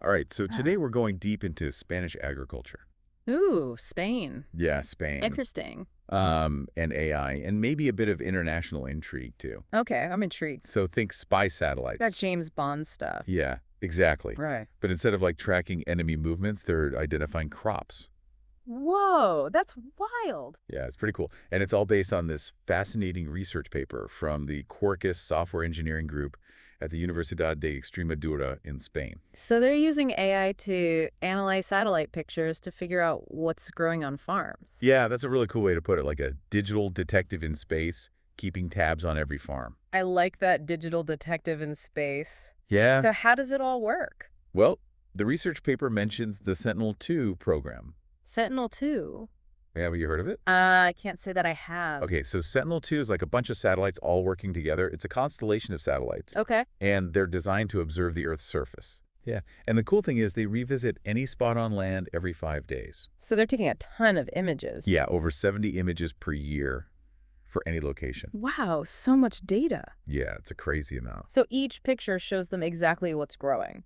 All right, so today we're going deep into Spanish agriculture. Ooh, Spain. Yeah, Spain. Interesting. And AI, and maybe a bit of international intrigue too. Okay, I'm intrigued. So think spy That satellites. James Bond stuff. Yeah, exactly. Right. But instead of like tracking enemy movements, they're identifying crops. Whoa, that's wild. Yeah, it's pretty cool. And it's all based on this fascinating research paper from the Quarkus Software Engineering Group at the Universidad de Extremadura in Spain. So they're using AI to analyze satellite pictures to figure out what's growing on farms. Yeah, that's a really cool way to put it, like a digital detective in space, keeping tabs on every farm. I like that digital detective in space. Yeah. So how does it all work? Well, the research paper mentions the Sentinel-2 program. Sentinel-2? Have you heard of it? I can't say that I have. Okay, so Sentinel-2 is like a bunch of satellites all working together. It's a constellation of satellites. Okay. And they're designed to observe the Earth's surface. Yeah, and the cool thing is they revisit any spot on land every 5 days. So they're taking a ton of images. Yeah, over 70 images per year for any location. Wow, so much data. Yeah, it's a crazy amount. So each picture shows them exactly what's growing.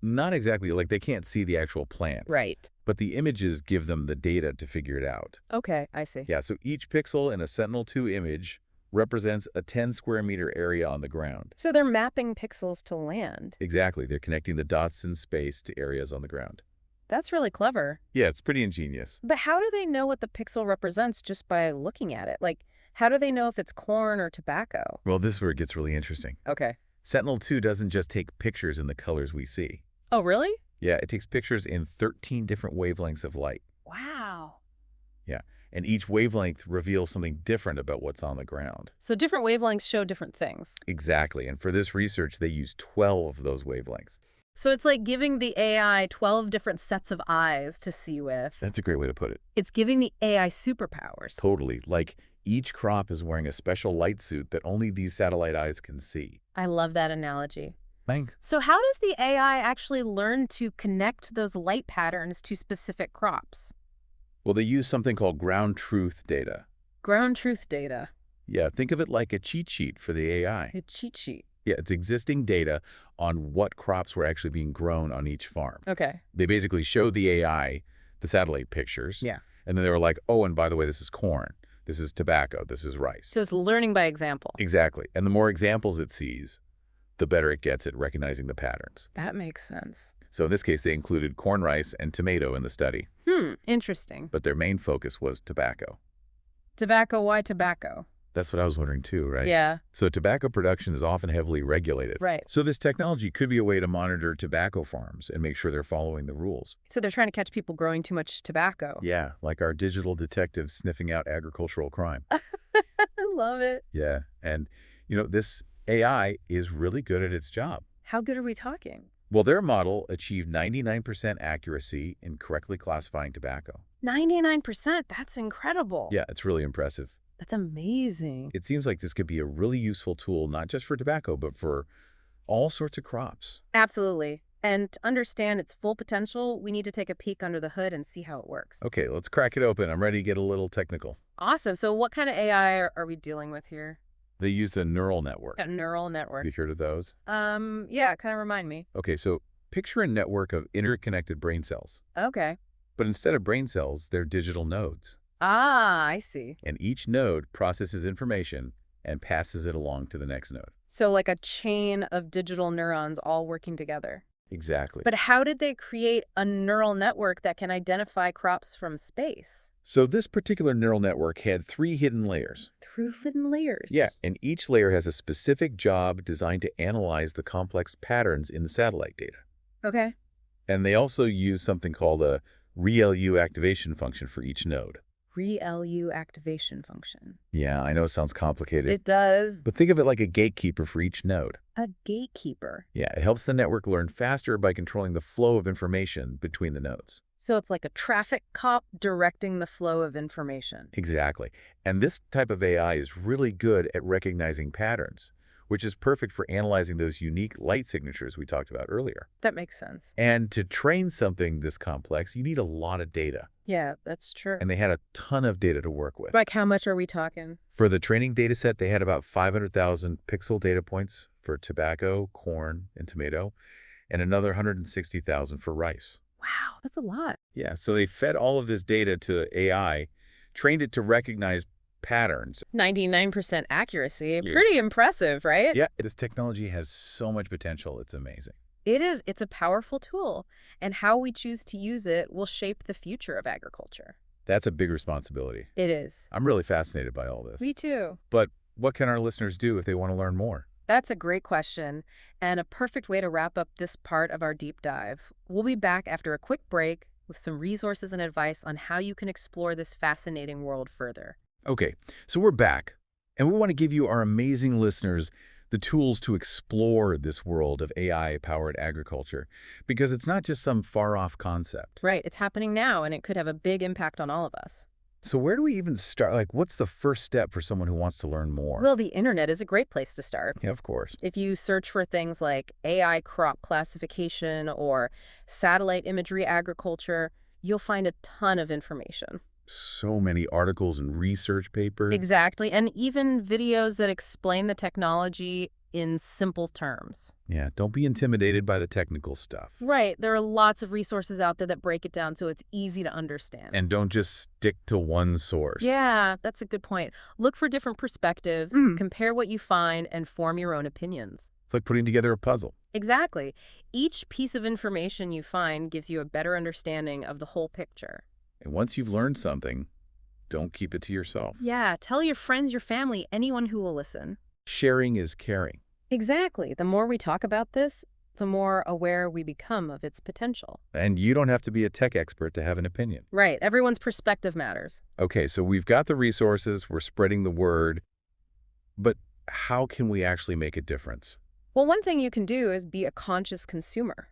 Not exactly, like they can't see the actual plants. Right. But the images give them the data to figure it out. Okay, I see. Yeah, so each pixel in a Sentinel-2 image represents a 10 square meter area on the ground. So they're mapping pixels to land. Exactly, they're connecting the dots in space to areas on the ground. That's really clever. Yeah, it's pretty ingenious. But how do they know what the pixel represents just by looking at it? Like, how do they know if it's corn or tobacco? Well, this is where it gets really interesting. Okay. Sentinel-2 doesn't just take pictures in the colors we see. Oh, really? Yeah, it takes pictures in 13 different wavelengths of light. Wow. Yeah, and each wavelength reveals something different about what's on the ground. So different wavelengths show different things. Exactly, and for this research, they used 12 of those wavelengths. So it's like giving the AI 12 different sets of eyes to see with. That's a great way to put it. It's giving the AI superpowers. Totally, like each crop is wearing a special light suit that only these satellite eyes can see. I love that analogy. Thanks. So how does the AI actually learn to connect those light patterns to specific crops? Well, they use something called ground truth data. Ground truth data. Yeah, think of it like a cheat sheet for the AI. A cheat sheet. Yeah, it's existing data on what crops were actually being grown on each farm. Okay. They basically showed the AI the satellite pictures. Yeah. And then they were like, oh, and by the way, this is corn. This is tobacco. This is rice. So it's learning by example. Exactly. And the more examples it sees, the better it gets at recognizing the patterns. That makes sense. So in this case, they included corn, rice, and tomato in the study. Interesting. But their main focus was tobacco. Tobacco, why tobacco? That's what I was wondering too, right? Yeah. So tobacco production is often heavily regulated. Right. So this technology could be a way to monitor tobacco farms and make sure they're following the rules. So they're trying to catch people growing too much tobacco. Yeah, like our digital detectives sniffing out agricultural crime. I love it. Yeah, and this AI is really good at its job. How good are we talking? Well, their model achieved 99% accuracy in correctly classifying tobacco. 99%? That's incredible. Yeah, it's really impressive. That's amazing. It seems like this could be a really useful tool, not just for tobacco, but for all sorts of crops. Absolutely. And to understand its full potential, we need to take a peek under the hood and see how it works. Okay, let's crack it open. I'm ready to get a little technical. Awesome. So what kind of AI are we dealing with here? They used a neural network. A neural network. Have you heard of those? Yeah, kind of remind me. Okay, so picture a network of interconnected brain cells. Okay. But instead of brain cells, they're digital nodes. Ah, I see. And each node processes information and passes it along to the next node. So like a chain of digital neurons all working together. Exactly. But how did they create a neural network that can identify crops from space? So this particular neural network had 3 hidden layers. 3 hidden layers? Yeah, and each layer has a specific job designed to analyze the complex patterns in the satellite data. Okay. And they also use something called a ReLU activation function for each node. ReLU activation function. Yeah, I know it sounds complicated. It does. But think of it like a gatekeeper for each node. A gatekeeper. Yeah, it helps the network learn faster by controlling the flow of information between the nodes. So it's like a traffic cop directing the flow of information. Exactly. And this type of AI is really good at recognizing patterns, which is perfect for analyzing those unique light signatures we talked about earlier. That makes sense. And to train something this complex, you need a lot of data. Yeah, that's true. And they had a ton of data to work with. Like how much are we talking? For the training data set, they had about 500,000 pixel data points for tobacco, corn, and tomato. and another 160,000 for rice. Wow, that's a lot. Yeah, so they fed all of this data to AI, trained it to recognize patterns. 99% accuracy. Yeah. Pretty impressive, right? Yeah, this technology has so much potential. It's amazing. It is. It's a powerful tool, and how we choose to use it will shape the future of agriculture. That's a big responsibility. It is. I'm really fascinated by all this. Me too. But what can our listeners do if they want to learn more? That's a great question, and a perfect way to wrap up this part of our deep dive. We'll be back after a quick break with some resources and advice on how you can explore this fascinating world further. Okay, so we're back, and we want to give you, our amazing listeners, the tools to explore this world of AI-powered agriculture, because it's not just some far-off concept. Right, it's happening now, and it could have a big impact on all of us. So where do we even start? Like, what's the first step for someone who wants to learn more? Well, the internet is a great place to start. Yeah, of course. If you search for things like AI crop classification or satellite imagery agriculture, you'll find a ton of information. So many articles and research papers. Exactly, and even videos that explain the technology in simple terms. Yeah, don't be intimidated by the technical stuff. Right, there are lots of resources out there that break it down so it's easy to understand. And don't just stick to one source. Yeah, that's a good point. Look for different perspectives, compare what you find, and form your own opinions. It's like putting together a puzzle. Exactly. Each piece of information you find gives you a better understanding of the whole picture. And once you've learned something, don't keep it to yourself. Yeah, tell your friends, your family, anyone who will listen. Sharing is caring. Exactly. The more we talk about this, the more aware we become of its potential. And you don't have to be a tech expert to have an opinion. Right. Everyone's perspective matters. Okay, so we've got the resources, we're spreading the word, but how can we actually make a difference? Well, one thing you can do is be a conscious consumer.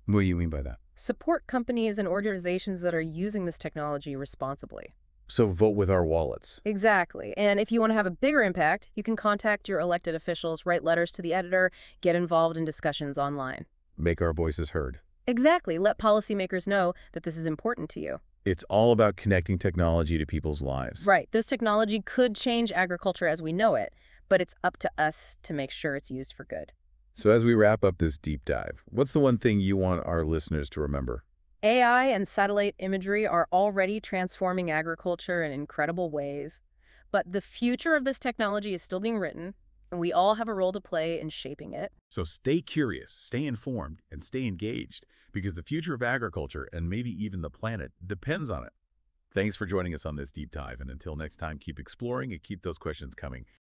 What do you mean by that? Support companies and organizations that are using this technology responsibly. So vote with our wallets. Exactly. And if you want to have a bigger impact, you can contact your elected officials, write letters to the editor, get involved in discussions online. Make our voices heard. Exactly. Let policymakers know that this is important to you. It's all about connecting technology to people's lives. Right. This technology could change agriculture as we know it, but it's up to us to make sure it's used for good. So as we wrap up this deep dive, what's the one thing you want our listeners to remember? AI and satellite imagery are already transforming agriculture in incredible ways, but the future of this technology is still being written, and we all have a role to play in shaping it. So stay curious, stay informed, and stay engaged, because the future of agriculture, and maybe even the planet, depends on it. Thanks for joining us on this deep dive, and until next time, keep exploring and keep those questions coming.